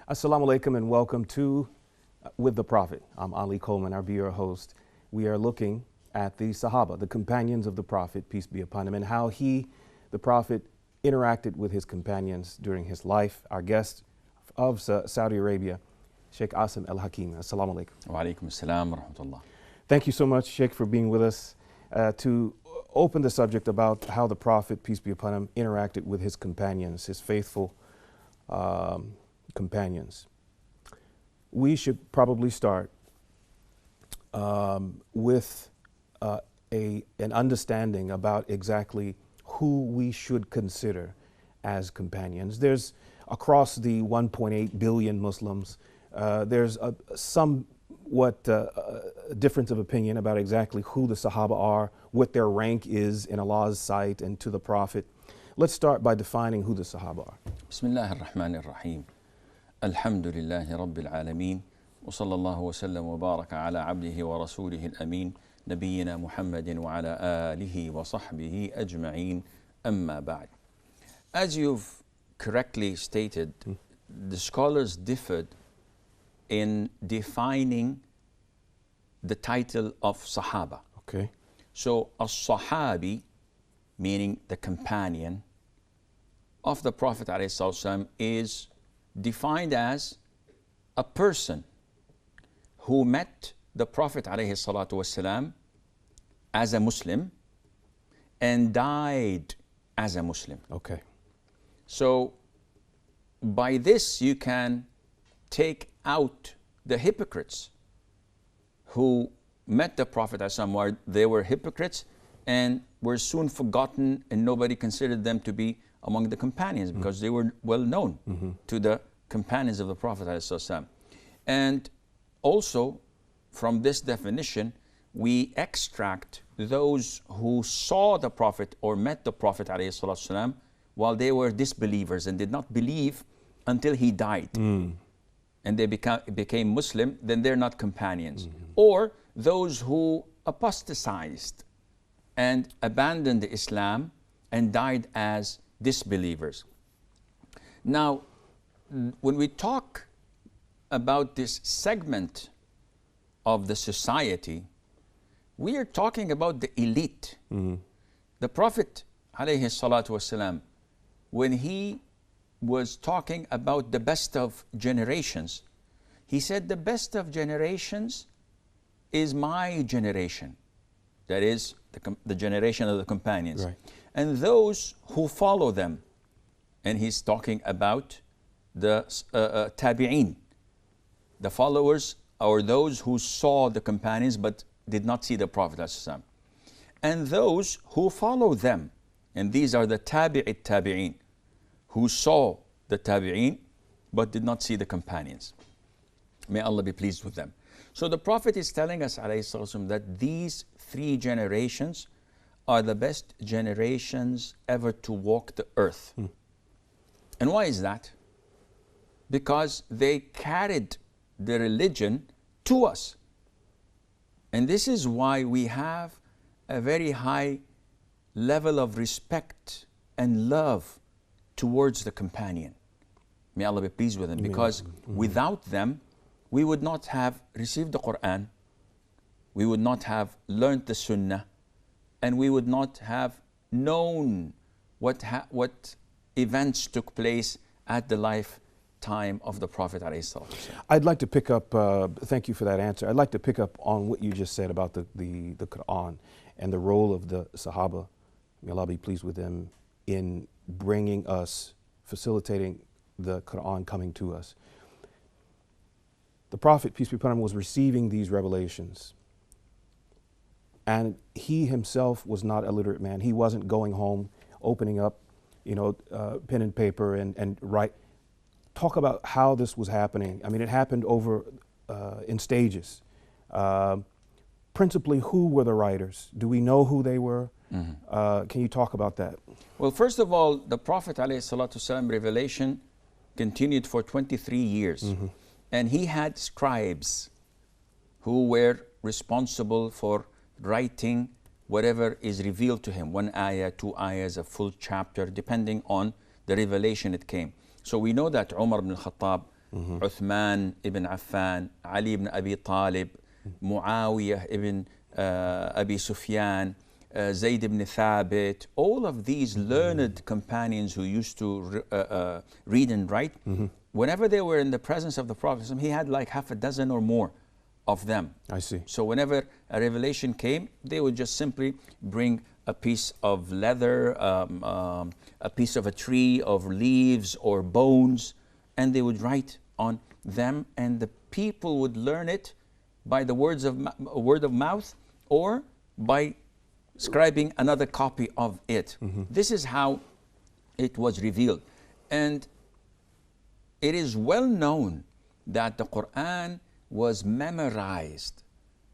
Assalamu alaikum and welcome to With the Prophet. I'm Ali Coleman, our viewer host. We are looking at the Sahaba, the companions of the Prophet, peace be upon him, and how he, the Prophet, interacted with his companions during his life. Our guest of Saudi Arabia, Sheikh Assim Al-Hakeem. Assalamu alaikum. Wa alaikum assalam wa rahmatullah. Thank you so much, Sheikh, for being with us to open the subject about how the Prophet, peace be upon him, interacted with his companions, his faithful companions. We should probably start with an understanding about exactly who we should consider as companions. There's across the 1.8 billion Muslims, there's somewhat difference of opinion about exactly who the Sahaba are, what their rank is in Allah's sight and to the Prophet. Let's start by defining who the Sahaba are. Bismillah ar-Rahman ar-Rahim. Alhamdulillahi Rabbil Alameen. Wa sallallahu wa sallam wa baraka ala abdihi wa rasulihi al-amin. Nabiyyina Muhammadin wa ala alihi wa sahbihi ajma'een. Amma ba'd. As you've correctly stated, the scholars differed in defining the title of Sahaba. Okay. So, as-Sahabi, meaning the companion of the Prophet ﷺ, is defined as a person who met the Prophet ﷺ as a Muslim and died as a Muslim. Okay. So by this you can take out the hypocrites who met the Prophet ﷺ. They were hypocrites and were soon forgotten, and nobody considered them to be among the companions because they were well known to the companions of the Prophet ﷺ. And also from this definition we extract those who saw the Prophet or met the Prophet ﷺ while they were disbelievers and did not believe until he died. And they became Muslim, then they're not companions. Or those who apostatized and abandoned Islam and died as disbelievers. Now, when we talk about this segment of the society, we are talking about the elite. The Prophet ﷺ, when he was talking about the best of generations, he said the best of generations is my generation. That is the generation of the companions. Right. And those who follow them. And he's talking about the tabi'een, the followers, or those who saw the companions but did not see the Prophet ﷺ. And those who follow them. And these are the tabi'een, who saw the tabi'een but did not see the companions. May Allah be pleased with them. So the Prophet is telling us ﷺ, that these three generations are the best generations ever to walk the earth. And why is that? Because they carried the religion to us. And this is why we have a very high level of respect and love towards the companion. May Allah be pleased with them, because without them we would not have received the Quran, we would not have learned the Sunnah, and we would not have known what events took place at the lifetime of the Prophet ﷺ. I'd like to pick up, thank you for that answer. I'd like to pick up on what you just said about the Quran and the role of the Sahaba, may Allah be pleased with them, in bringing us, facilitating the Quran coming to us. The Prophet, peace be upon him, was receiving these revelations. And he himself was not a literate man. He wasn't going home, opening up, pen and paper and write. Talk about how this was happening. I mean, it happened over in stages. Principally, who were the writers? Do we know who they were? Can you talk about that? Well, first of all, the Prophet ﷺ revelation continued for 23 years. And he had scribes who were responsible for writing whatever is revealed to him, 1 ayah, 2 ayahs, a full chapter, depending on the revelation it came. So we know that Umar ibn al-Khattab Uthman ibn Affan, Ali ibn Abi Talib, Muawiyah ibn Abi Sufyan, Zayd ibn Thabit, all of these learned companions who used to read and write, whenever they were in the presence of the Prophet, he had like half a dozen or more of them. I see. So whenever a revelation came, they would just simply bring a piece of leather, a piece of a tree, of leaves or bones, and they would write on them, and the people would learn it by the word of mouth or by scribing another copy of it. This is how it was revealed. And it is well known that the Quran was memorized.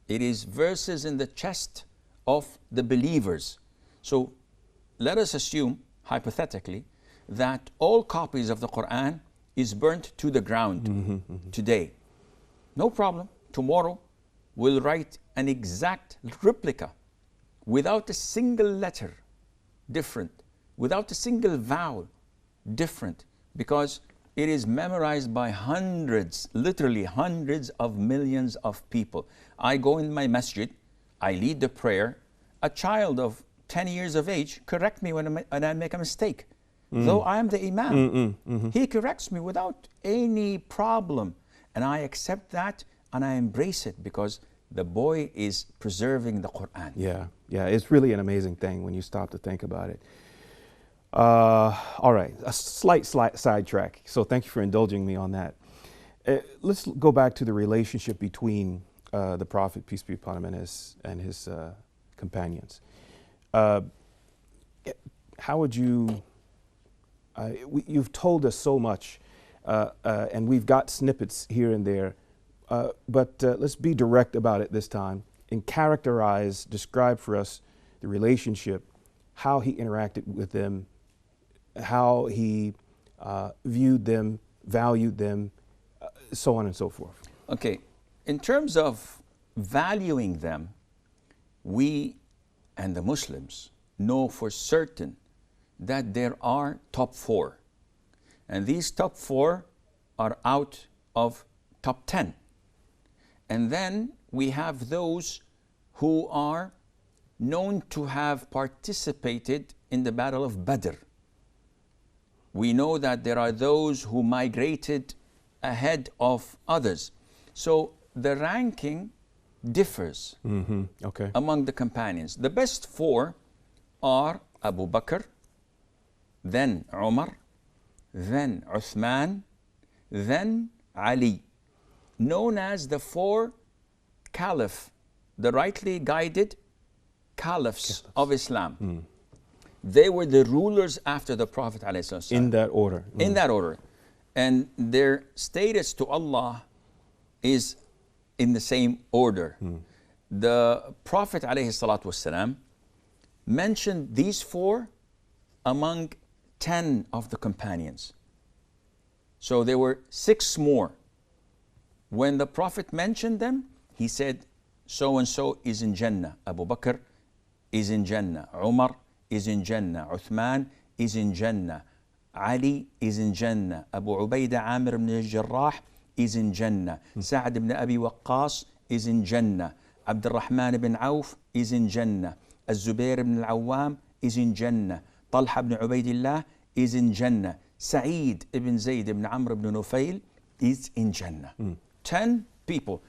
It is verses in the chest of the believers. So let us assume, hypothetically, that all copies of the Quran is burnt to the ground today. No problem. Tomorrow we'll write an exact replica without a single letter different, without a single vowel different, because it is memorized by hundreds, literally hundreds of millions of people. I go in my masjid, I lead the prayer, a child of 10 years of age correct me when I make a mistake. Though I am the imam, he corrects me without any problem. And I accept that and I embrace it because the boy is preserving the Quran. Yeah, it's really an amazing thing when you stop to think about it. All right, a slight sidetrack. So thank you for indulging me on that. Let's go back to the relationship between the Prophet, peace be upon him, and his companions. How would you? You've told us so much, and we've got snippets here and there. But let's be direct about it this time and describe for us the relationship, how he interacted with them, how he viewed them, valued them, so on and so forth. Okay, in terms of valuing them, we and the Muslims know for certain that there are top 4. And these top 4 are out of top 10. And then we have those who are known to have participated in the Battle of Badr. We know that there are those who migrated ahead of others. So the ranking differs among the companions. The best 4 are Abu Bakr, then Umar, then Uthman, then Ali, known as the 4 caliph, the rightly guided caliphs of Islam. They were the rulers after the Prophet ﷺ. In that order. In that order. And their status to Allah is in the same order. The Prophet ﷺ mentioned these 4 among 10 of the companions. So there were 6 more. When the Prophet mentioned them, he said, so and so is in Jannah. Abu Bakr is in Jannah. Umar is in Jannah. Uthman is in Jannah. Ali is in Jannah. Abu Ubaidah Amir ibn al-Jarrah is in Jannah. Sa'ad ibn Abi Waqqas is in Jannah. Abdul Rahman ibn Auf is in Jannah. Az-Zubair ibn al-Awwam is in Jannah. Talha ibn Ubaidillah is in Jannah. Sa'id ibn Zayd ibn Amr ibn Nufayl is in Jannah. 10 people.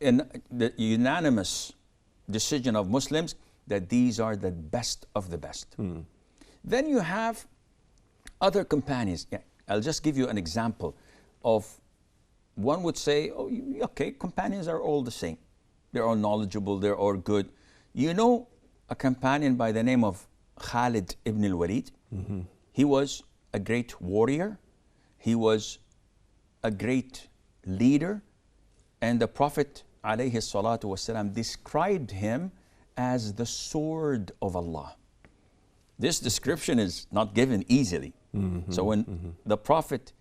In the unanimous decision of Muslims that these are the best of the best. Then you have other companions. I'll just give you an example of, one would say, oh, okay, companions are all the same. They're all knowledgeable, they're all good. You know a companion by the name of Khalid ibn al-Walid? He was a great warrior. He was a great leader. And the Prophet ﷺ described him as the sword of Allah. This description is not given easily. So when the Prophet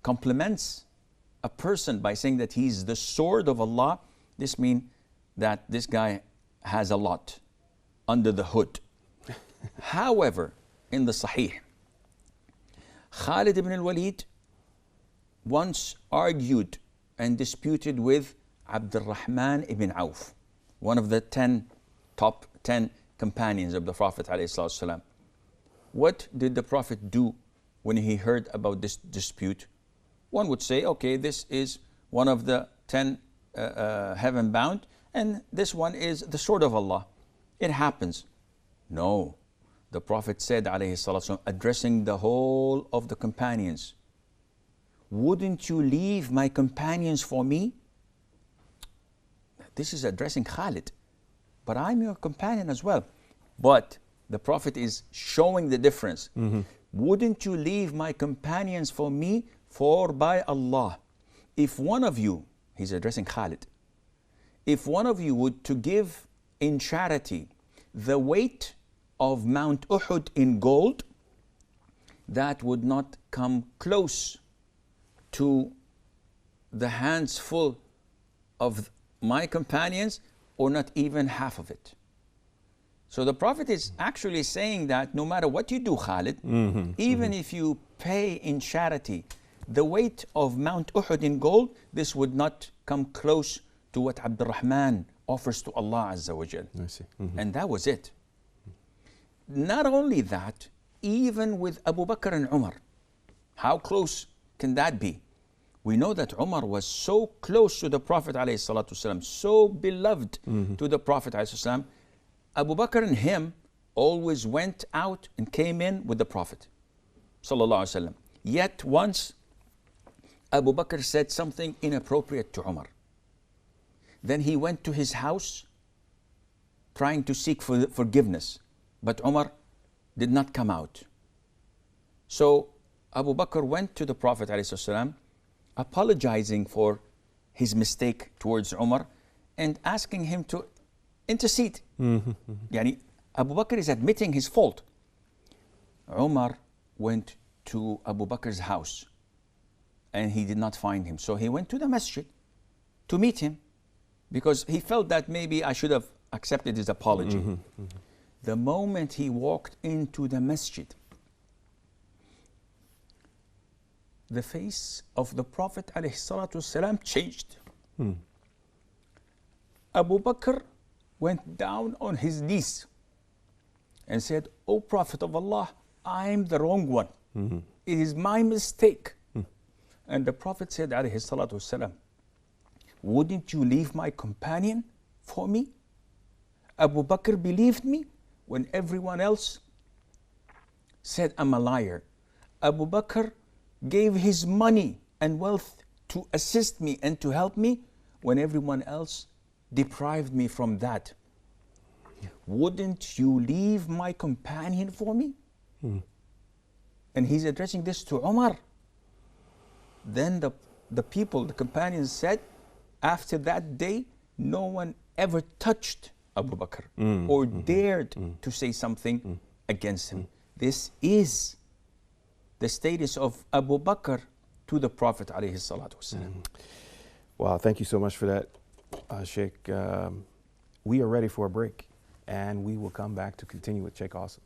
compliments a person by saying that he's the sword of Allah, this means that this guy has a lot under the hood. However, in the Sahih, Khalid ibn al-Walid once argued and disputed with Abdul Rahman ibn Auf, one of the top 10 companions of the Prophet ﷺ. What did the Prophet do when he heard about this dispute? One would say, okay, this is one of the 10 heaven bound, and this one is the sword of Allah. It happens. No. The Prophet said, ﷺ, addressing the whole of the companions, wouldn't you leave my companions for me? This is addressing Khalid. But I'm your companion as well. But the Prophet is showing the difference. Wouldn't you leave my companions for me? For by Allah, if one of you, he's addressing Khalid, if one of you would to give in charity the weight of Mount Uhud in gold, that would not come close to the hands full of my companions, or not even half of it. So the Prophet is actually saying that no matter what you do, Khalid, even if you pay in charity the weight of Mount Uhud in gold, this would not come close to what Abdul Rahman offers to Allah Azza wa Jal. I see. And that was it. Not only that, even with Abu Bakr and Umar, how close can that be? We know that Umar was so close to the Prophet ﷺ, so beloved to the Prophet ﷺ. Abu Bakr and him always went out and came in with the Prophet ﷺ. Yet once Abu Bakr said something inappropriate to Umar. Then he went to his house trying to seek forgiveness, but Umar did not come out. So Abu Bakr went to the Prophet ﷺ, apologizing for his mistake towards Umar and asking him to intercede. Yani Abu Bakr is admitting his fault. Umar went to Abu Bakr's house and he did not find him. So he went to the masjid to meet him because he felt that maybe I should have accepted his apology. The moment he walked into the masjid, the face of the Prophet ﷺ changed. Abu Bakr went down on his knees and said, "O Prophet of Allah, I'm the wrong one. It is my mistake." And the Prophet said, ﷺ, "Wouldn't you leave my companion for me?" Abu Bakr believed me when everyone else said I'm a liar. Abu Bakr gave his money and wealth to assist me and to help me when everyone else deprived me from that. Wouldn't you leave my companion for me? And he's addressing this to Umar. Then the people, the companions said, after that day, no one ever touched Abu Bakr or dared to say something against him. This is the status of Abu Bakr to the Prophet ﷺ. Wow, thank you so much for that, Sheikh. We are ready for a break, and we will come back to continue with Sheikh Assim.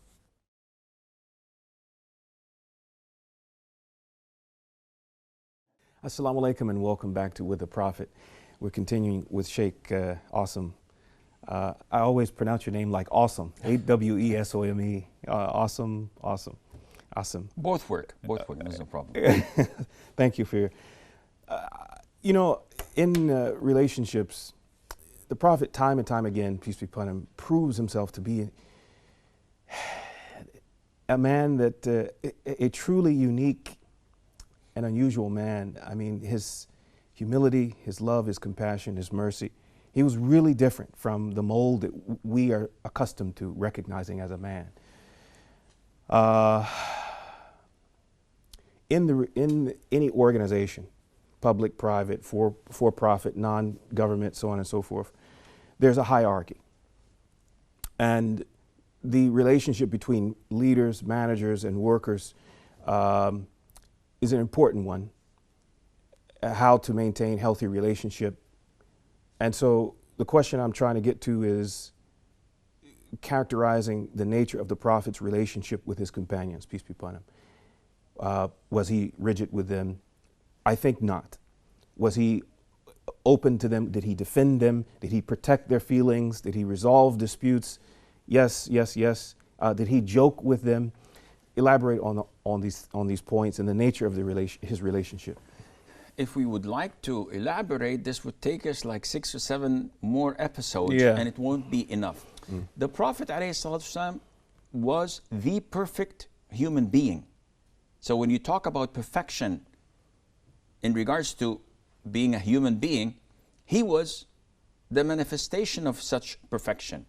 Assalamu alaikum and welcome back to With the Prophet. We're continuing with Sheikh Assim. I always pronounce your name like awesome, A-W-E-S-O-M-E. Awesome. Both work, there's no problem. Thank you for your, you know, in relationships, the Prophet time and time again, peace be upon him, proves himself to be a man that, a truly unique and unusual man. I mean, his humility, his love, his compassion, his mercy, he was really different from the mold that we are accustomed to recognizing as a man. In any organization, public, private, for-profit, non-government, so on and so forth, there's a hierarchy. And the relationship between leaders, managers, and workers is an important one, how to maintain healthy relationship. And so the question I'm trying to get to is characterizing the nature of the Prophet's relationship with his companions, peace be upon him. Was he rigid with them? I think not. Was he open to them? Did he defend them? Did he protect their feelings? Did he resolve disputes? Yes, yes, yes. Did he joke with them? Elaborate on these points and the nature of his relationship. If we would like to elaborate, this would take us like 6 or 7 more episodes, Yeah. and it won't be enough. The Prophet ﷺ was the perfect human being. So when you talk about perfection in regards to being a human being, he was the manifestation of such perfection.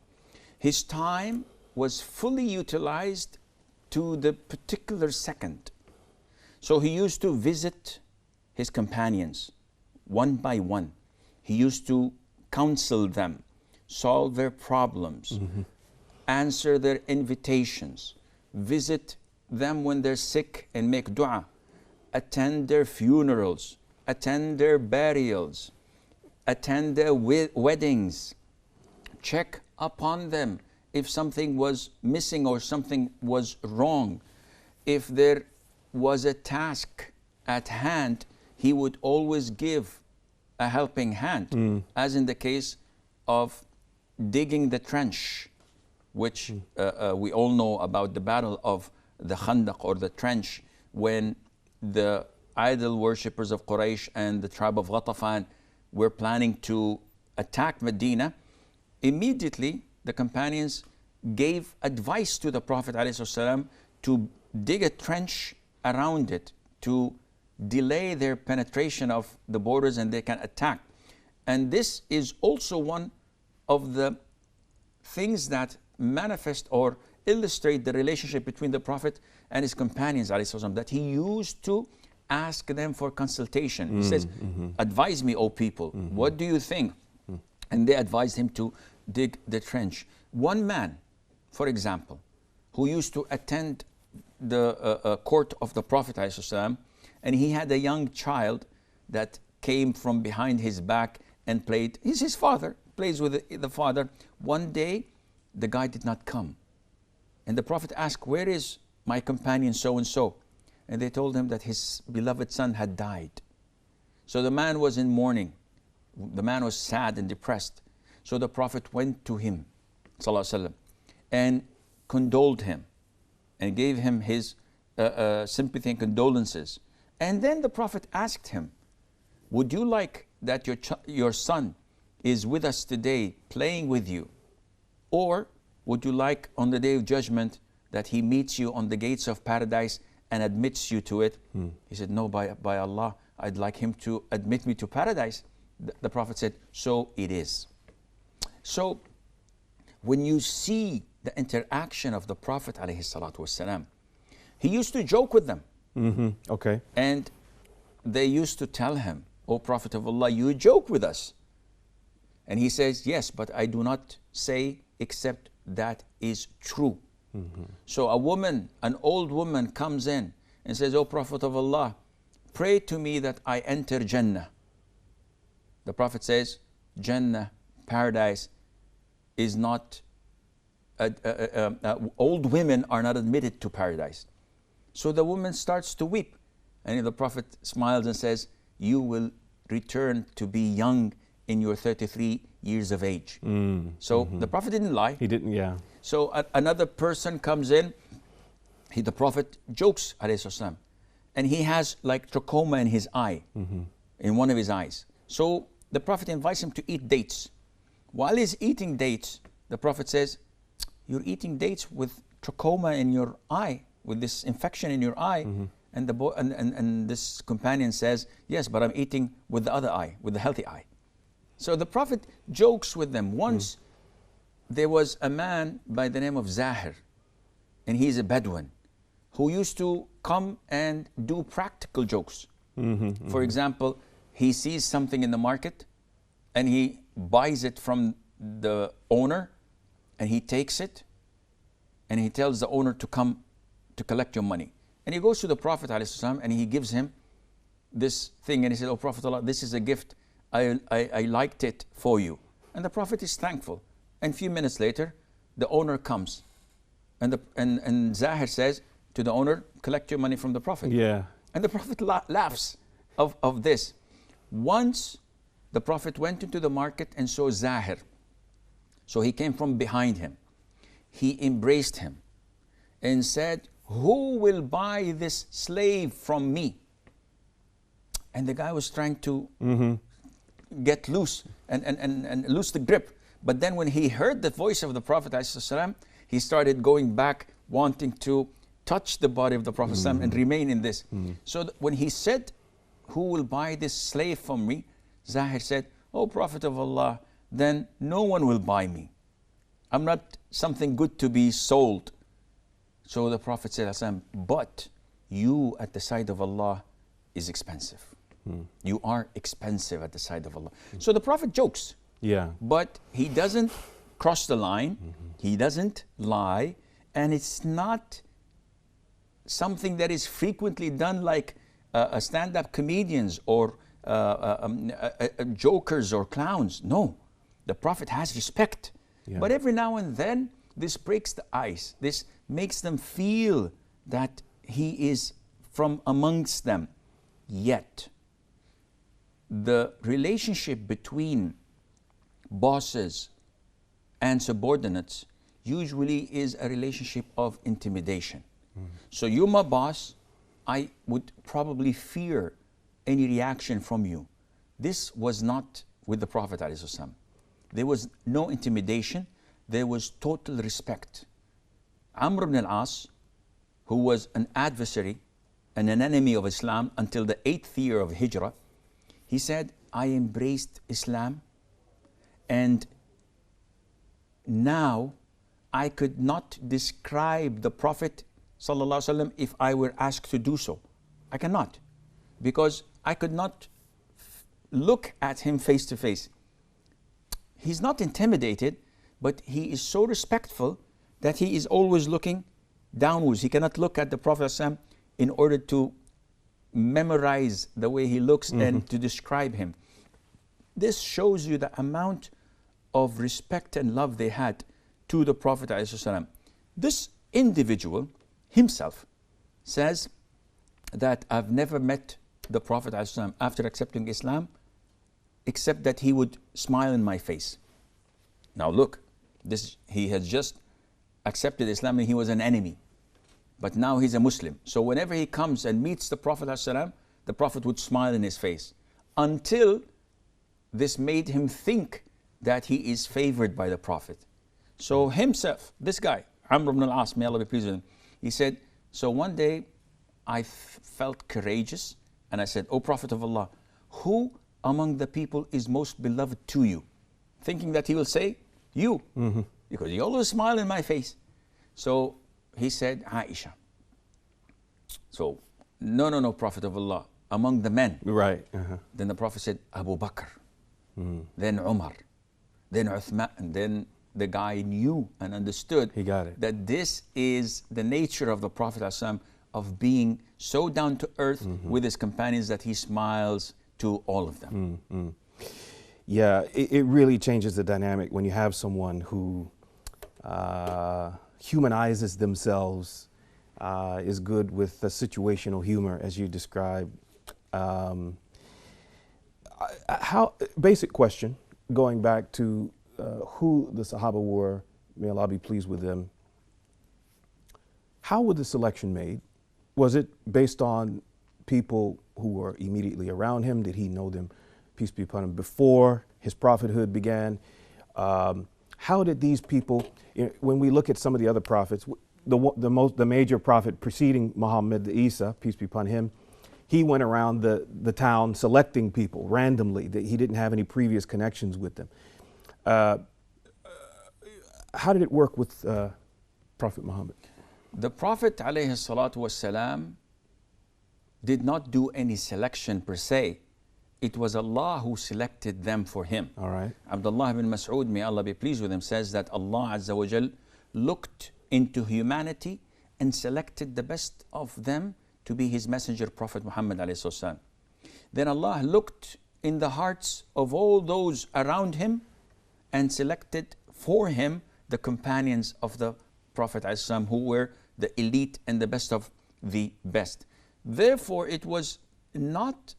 His time was fully utilized to the particular second. So he used to visit his companions one by one. He used to counsel them, solve their problems, answer their invitations, visit them when they're sick and make dua, attend their funerals, attend their burials, attend their weddings, check upon them if something was missing or something was wrong. If there was a task at hand, he would always give a helping hand, as in the case of digging the trench, which we all know about the battle of the Khandaq or the trench, when the idol worshippers of Quraysh and the tribe of Ghatafan were planning to attack Medina. Immediately the companions gave advice to the Prophet ﷺ to dig a trench around it to delay their penetration of the borders and they can attack. And this is also one of the things that manifest or illustrate the relationship between the Prophet and his companions ﷺ, that he used to ask them for consultation. He says, advise me, O people, what do you think? And they advised him to dig the trench. One man, for example, who used to attend the court of the Prophet ﷺ, and he had a young child that came from behind his back and played. He's his father, plays with the father. One day, the guy did not come. And the Prophet asked, where is my companion so-and-so? And they told him that his beloved son had died. So the man was in mourning. The man was sad and depressed. So the Prophet went to him, ﷺ, and condoled him and gave him his sympathy and condolences. And then the Prophet asked him, would you like that your son is with us today playing with you? Or would you like on the day of judgment that he meets you on the gates of paradise and admits you to it? He said, no, by Allah, I'd like him to admit me to paradise. The Prophet said, so it is. So when you see the interaction of the Prophet ﷺ, he used to joke with them. Okay. And they used to tell him, O Prophet of Allah, you joke with us. And he says, yes, but I do not say except that is true. So a woman, an old woman comes in and says, O Prophet of Allah, pray to me that I enter Jannah. The Prophet says, Jannah, paradise, is not, old women are not admitted to paradise. So the woman starts to weep. And the Prophet smiles and says, you will return to be young in your 33 years of age. So the Prophet didn't lie. He didn't, yeah. So another person comes in, the Prophet jokes, ﷺ, and he has like trachoma in his eye, in one of his eyes. So the Prophet invites him to eat dates. While he's eating dates, the Prophet says, you're eating dates with trachoma in your eye, with this infection in your eye. And the boy and this companion says, yes, but I'm eating with the other eye, with the healthy eye. So the Prophet jokes with them. Once there was a man by the name of Zahir, and he's a Bedouin, who used to come and do practical jokes. For example, he sees something in the market and he buys it from the owner and he takes it and he tells the owner to come to collect your money. And he goes to the Prophet ﷺ and he gives him this thing and he says, oh Prophet Allah, this is a gift. I liked it for you. And the Prophet is thankful. And a few minutes later, the owner comes. And Zahir says to the owner, collect your money from the Prophet. Yeah. And the Prophet laughs of this. Once the Prophet went into the market and saw Zahir. So he came from behind him. He embraced him and said, who will buy this slave from me? And the guy was trying to get loose and loose the grip. But then when he heard the voice of the Prophet ﷺ, he started going back, wanting to touch the body of the Prophet ﷺ and remain in this. So when he said, who will buy this slave from me? Zahir said, oh Prophet of Allah, then no one will buy me. I'm not something good to be sold. So the Prophet said, but you at the side of Allah is expensive. You are expensive at the side of Allah. So the Prophet jokes. Yeah. But he doesn't cross the line. He doesn't lie. And it's not something that is frequently done like stand-up comedians or jokers or clowns. No. The Prophet has respect. Yeah. But every now and then, this breaks the ice. This makes them feel that he is from amongst them. Yet, the relationship between bosses and subordinates usually is a relationship of intimidation. So you're my boss, I would probably fear any reaction from you. This was not with the Prophet ﷺ. There was no intimidation, there was total respect. Amr ibn al-As, who was an adversary and an enemy of Islam until the 8th year of Hijrah, he said, I embraced Islam and now I could not describe the Prophet ﷺ if I were asked to do so. I cannot, because I could not look at him face to face. He's not intimidated, but he is so respectful that he is always looking downwards. He cannot look at the Prophet ﷺ in order to memorize the way he looks and to describe him. This shows you the amount of respect and love they had to the Prophet ﷺ. This individual himself says that I've never met the Prophet ﷺ after accepting Islam except that he would smile in my face. Now look, he has just accepted Islam and he was an enemy. But now he's a Muslim. So whenever he comes and meets the Prophet ﷺ, the Prophet would smile in his face. Until this made him think that he is favored by the Prophet. So himself, this guy, Amr ibn al-As, may Allah be pleased with him, he said, so one day I felt courageous and I said, O Prophet of Allah, who among the people is most beloved to you? Thinking that he will say, you, because you always smile in my face. So he said, Aisha. So, no, Prophet of Allah, among the men. Right. Then the Prophet said, Abu Bakr, then Umar, then Uthman, and then the guy knew and understood he got it. That this is the nature of the Prophet ﷺ of being so down to earth with his companions that he smiles to all of them. Yeah, it really changes the dynamic when you have someone who humanizes themselves, is good with the situational humor, as you described. Basic question, going back to who the Sahaba were, may Allah be pleased with them. How was the selection made? Was it based on people who were immediately around him? Did he know them, peace be upon him, before his prophethood began? How did these people, when we look at some of the other prophets, the major prophet preceding Muhammad, Isa, peace be upon him, he went around the town selecting people randomly. He didn't have any previous connections with them. How did it work with Prophet Muhammad? The Prophet ﷺ did not do any selection per se. It was Allah who selected them for him. All right. Abdullah ibn Mas'ud, may Allah be pleased with him, says that Allah Azza wa Jal looked into humanity and selected the best of them to be his messenger, Prophet Muhammad ﷺ. Then Allah looked in the hearts of all those around him and selected for him the companions of the Prophet ﷺ, who were the elite and the best of the best. Therefore, it was not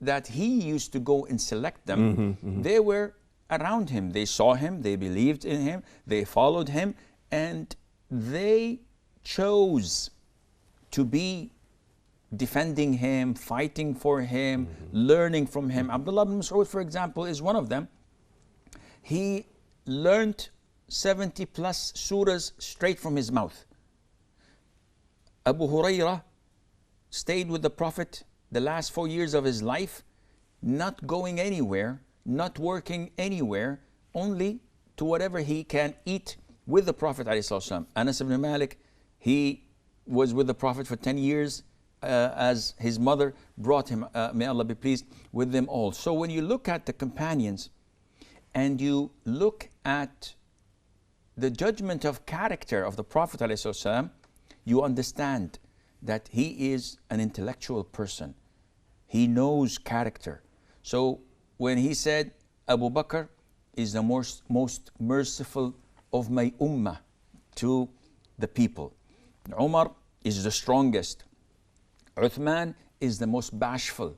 that he used to go and select them, they were around him. They saw him, they believed in him, they followed him, and they chose to be defending him, fighting for him, learning from him. Abdullah ibn Mas'ud, for example, is one of them. He learned 70 plus surahs straight from his mouth. Abu Hurairah stayed with the Prophet the last 4 years of his life, not going anywhere, not working anywhere, only to whatever he can eat with the Prophet ﷺ. Anas ibn Malik, he was with the Prophet for 10 years as his mother brought him, may Allah be pleased with them all. So when you look at the companions and you look at the judgment of character of the Prophet ﷺ, you understand that he is an intellectual person. He knows character. So when he said, Abu Bakr is the most merciful of my ummah to the people. Umar is the strongest. Uthman is the most bashful.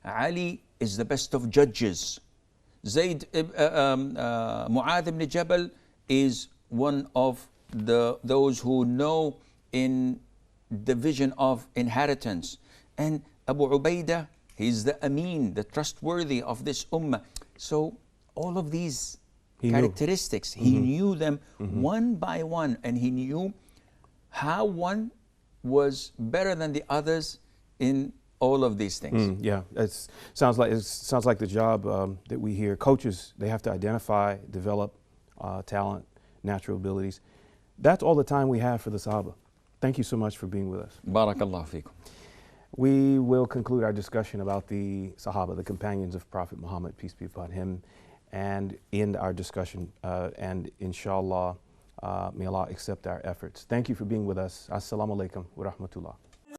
Ali is the best of judges. Mu'adh ibn Jabal is one of those who know in division of inheritance. And Abu Ubaidah, he's the Amin, the trustworthy of this ummah. So all of these characteristics, he knew them one by one, and he knew how one was better than the others in all of these things. Yeah, it sounds like the job that we hear. Coaches, they have to identify, develop talent, natural abilities. That's all the time we have for the Sahaba. Thank you so much for being with us. Barakallahu feekum. We will conclude our discussion about the Sahaba, the companions of Prophet Muhammad, peace be upon him, and end our discussion. And inshallah, may Allah accept our efforts. Thank you for being with us. Assalamu alaikum wa rahmatullah.